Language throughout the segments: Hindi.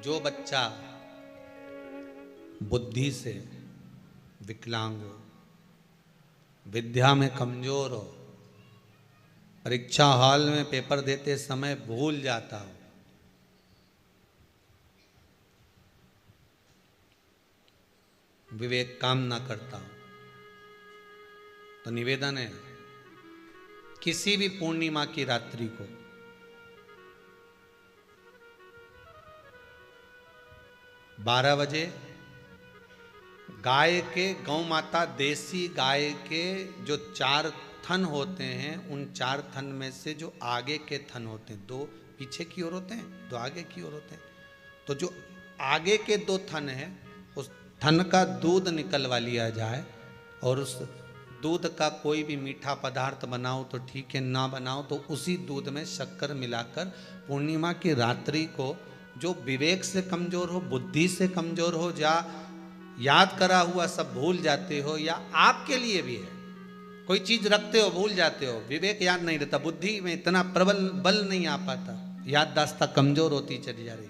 जो बच्चा बुद्धि से विकलांग हो, विद्या में कमजोर हो, परीक्षा हॉल में पेपर देते समय भूल जाता हो, विवेक काम ना करता हो, तो निवेदन है किसी भी पूर्णिमा की रात्रि को बारह बजे गाय के, गौ माता देसी गाय के जो 4 थन होते हैं, उन 4 थन में से जो आगे के थन होते हैं, 2 पीछे की ओर होते हैं, 2 आगे की ओर होते हैं, तो जो आगे के 2 थन हैं उस थन का दूध निकलवा लिया जाए और उस दूध का कोई भी मीठा पदार्थ बनाओ तो ठीक है, ना बनाओ तो उसी दूध में शक्कर मिलाकर पूर्णिमा की रात्रि को जो विवेक से कमजोर हो, बुद्धि से कमजोर हो, या याद करा हुआ सब भूल जाते हो, या आपके लिए भी है कोई चीज रखते हो भूल जाते हो, विवेक याद नहीं रहता, बुद्धि में इतना प्रबल बल नहीं आ पाता, याददाश्त कमजोर होती चली जा रही,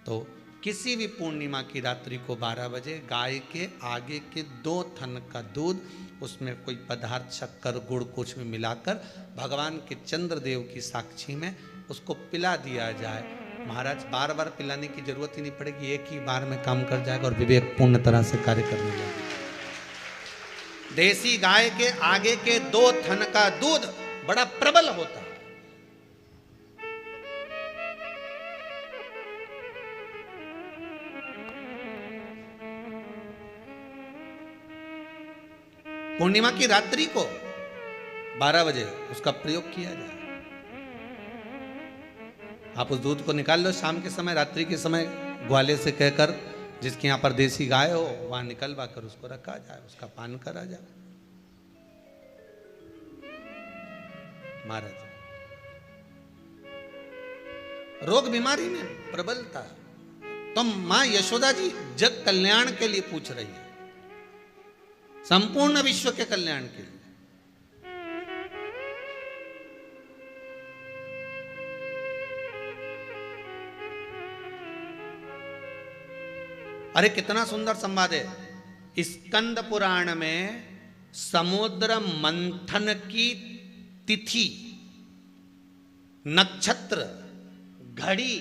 तो किसी भी पूर्णिमा की रात्रि को 12 बजे गाय के आगे के 2 थन का दूध, उसमें कोई पदार्थ शक्कर गुड़ कुछ भी मिलाकर भगवान के चंद्रदेव की साक्षी में उसको पिला दिया जाए। महाराज बार बार पिलाने की जरूरत ही नहीं पड़ेगी, एक ही बार में काम कर जाएगा और विवेक पूर्ण तरह से कार्य करने लगेगा। देसी गाय के आगे के 2 थन का दूध बड़ा प्रबल होता है। पूर्णिमा की रात्रि को 12 बजे उसका प्रयोग किया जाए। आप उस दूध को निकाल लो शाम के समय, रात्रि के समय ग्वाले से कहकर जिसके यहाँ पर देसी गाय हो वहां निकलवा कर उसको रखा जाए, उसका पान करा जाए। महाराज रोग बीमारी में प्रबलता, तो मां यशोदा जी जग कल्याण के लिए पूछ रही है, संपूर्ण विश्व के कल्याण के लिए। अरे कितना सुंदर संवाद है। स्कंद पुराण में समुद्र मंथन की तिथि, नक्षत्र, घड़ी,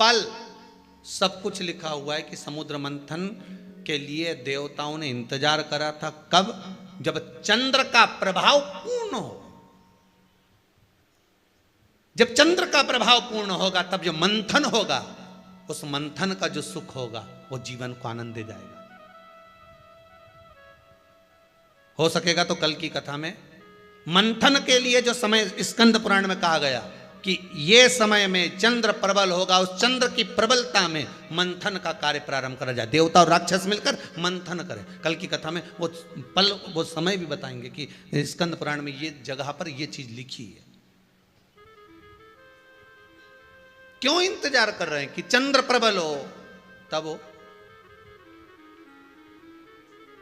पल सब कुछ लिखा हुआ है कि समुद्र मंथन के लिए देवताओं ने इंतजार करा था। कब? जब चंद्र का प्रभाव पूर्ण हो। जब चंद्र का प्रभाव पूर्ण होगा तब जो मंथन होगा, उस मंथन का जो सुख होगा वो जीवन को आनंद दे जाएगा। हो सकेगा तो कल की कथा में मंथन के लिए जो समय स्कंद पुराण में कहा गया कि ये समय में चंद्र प्रबल होगा, उस चंद्र की प्रबलता में मंथन का कार्य प्रारंभ करा जाए। देवता और राक्षस मिलकर मंथन करें। कल की कथा में वो पल, वो समय भी बताएंगे कि स्कंद पुराण में ये जगह पर ये चीज लिखी है। क्यों इंतजार कर रहे हैं कि चंद्र प्रबल हो तब हो?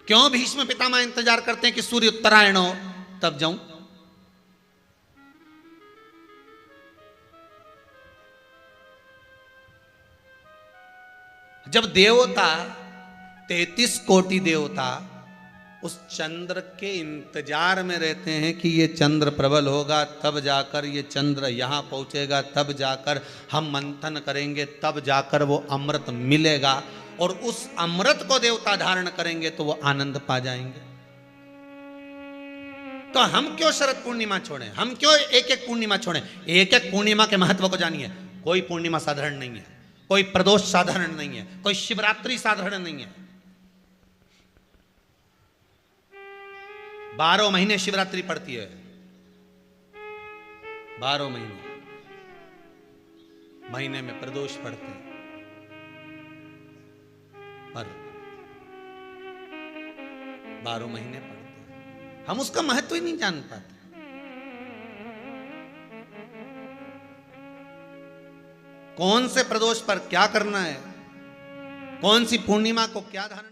क्यों भीष्म पितामह इंतजार करते हैं कि सूर्य उत्तरायण हो तब जाऊं? जब देवता 33 कोटि देवता उस चंद्र के इंतजार में रहते हैं कि ये चंद्र प्रबल होगा तब जाकर ये चंद्र यहां पहुंचेगा, तब जाकर हम मंथन करेंगे, तब जाकर वो अमृत मिलेगा और उस अमृत को देवता धारण करेंगे तो वो आनंद पा जाएंगे। तो हम क्यों शरद पूर्णिमा छोड़ें? हम क्यों एक एक पूर्णिमा छोड़ें? एक एक पूर्णिमा के महत्व को जानिए। कोई पूर्णिमा साधारण नहीं है, कोई प्रदोष साधारण नहीं है, कोई शिवरात्रि साधारण नहीं है। 12 महीने शिवरात्रि पड़ती है, 12 महीने में प्रदोष पड़ते हैं, पर 12 महीने पड़ते हैं। हम उसका महत्व ही नहीं जान पाते। कौन से प्रदोष पर क्या करना है, कौन सी पूर्णिमा को क्या धारण